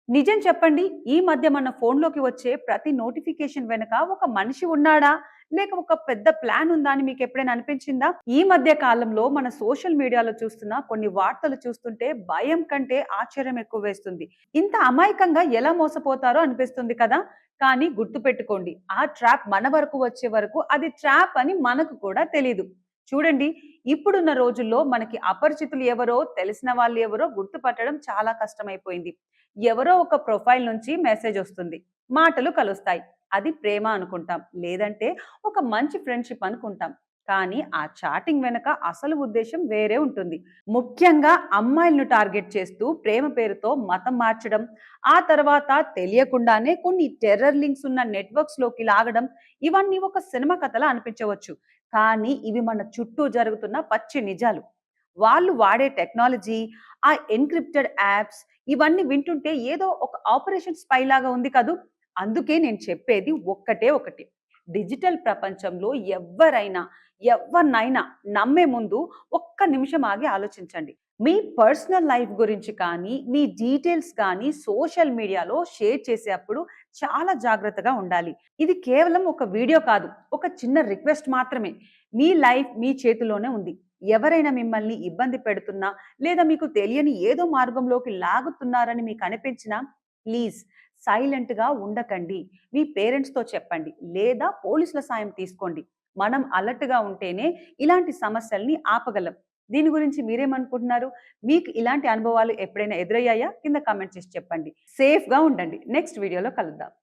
నిజం చెప్పండి. ఈ మధ్య మన ఫోన్‌లోకి వచ్చే ప్రతి నోటిఫికేషన్ వెనక ఒక మనిషి ఉన్నాడా? లేక ఒక పెద్ద ప్లాన్ ఉందా అని మీకెప్పుడైనా అనిపించిందా? ఈ మధ్య కాలంలో మన సోషల్ మీడియాలో చూస్తున్న కొన్ని వార్తలు చూస్తుంటే భయం కంటే ఆశ్చర్యం ఎక్కువేస్తుంది. ఇంత అమాయకంగా ఎలా మోసపోతారో అనిపిస్తుంది కదా! కానీ గుర్తుపెట్టుకోండి. ఆ ట్రాప్ మన వరకు వచ్చే వరకు అది ట్రాప్ అని మనకు కూడా తెలీదు. చూడండి, ఇప్పుడున్న రోజుల్లో మనకి అపరిచితులు ఎవరో, తెలిసిన వాళ్ళు ఎవరో గుర్తుపట్టడం చాలా కష్టమైపోయింది. ఎవరో ఒక ప్రొఫైల్ నుంచి మెసేజ్ వస్తుంది. మాటలు కలుస్తాయి. అది ప్రేమ అనుకుంటాం. లేదంటే ఒక మంచి ఫ్రెండ్‌షిప్ అనుకుంటాం. కానీ ఆ చాటింగ్ వెనక అసలు ఉద్దేశ్యం వేరే ఉంటుంది. ముఖ్యంగా అమ్మాయిలను టార్గెట్ చేస్తూ ప్రేమ పేరుతో మతం మార్చడం, ఆ తర్వాత తెలియకుండానే కొన్ని టెర్రర్ లింక్స్ ఉన్న నెట్వర్క్స్‌లోకి లాగడం, ఇవన్నీ ఒక సినిమా కథలా అనిపించవచ్చు. కానీ ఇవి మన చుట్టూ జరుగుతున్న పచ్చి నిజాలు. వాళ్ళు వాడే టెక్నాలజీ, ఆ ఎన్‌క్రిప్టెడ్ యాప్స్ ఇవన్నీ వింటుంటే ఏదో ఒక ఆపరేషన్ స్పై లాగా ఉంది కదూ! అందుకే నేను చెప్పేది ఒక్కటే ఒకటి. డిజిటల్ ప్రపంచంలో ఎవ్వరినైనా నమ్మే ముందు ఒక్క నిమిషం ఆగి ఆలోచించండి. మీ పర్సనల్ లైఫ్ గురించి కానీ, మీ డీటెయిల్స్ కానీ సోషల్ మీడియాలో షేర్ చేసేప్పుడు చాలా జాగ్రత్తగా ఉండాలి. ఇది కేవలం ఒక వీడియో కాదు. ఒక చిన్న రిక్వెస్ట్ మాత్రమే. మీ లైఫ్ మీ చేతిలోనే ఉంది. ఎవరైనా మిమ్మల్ని ఇబ్బంది పెడుతున్నా, లేదా మీకు తెలియని ఏదో మార్గంలోకి లాగుతున్నారని మీకు అనిపించినా ప్లీజ్ సైలెంట్‌గా ఉండకండి. మీ పేరెంట్స్‌తో చెప్పండి. లేదా పోలీసుల సాయం తీసుకోండి. మనం అలర్ట్‌గా ఉంటేనే ఇలాంటి సమస్యల్ని ఆపగలం. దీని గురించి మీరేమనుకుంటున్నారు? మీకు ఇలాంటి అనుభవాలు ఎప్పుడైనా ఎదురయ్యాయా? కింద కామెంట్ చేసి చెప్పండి. సేఫ్‌గా ఉండండి. నెక్స్ట్ వీడియోలో కలుద్దాం.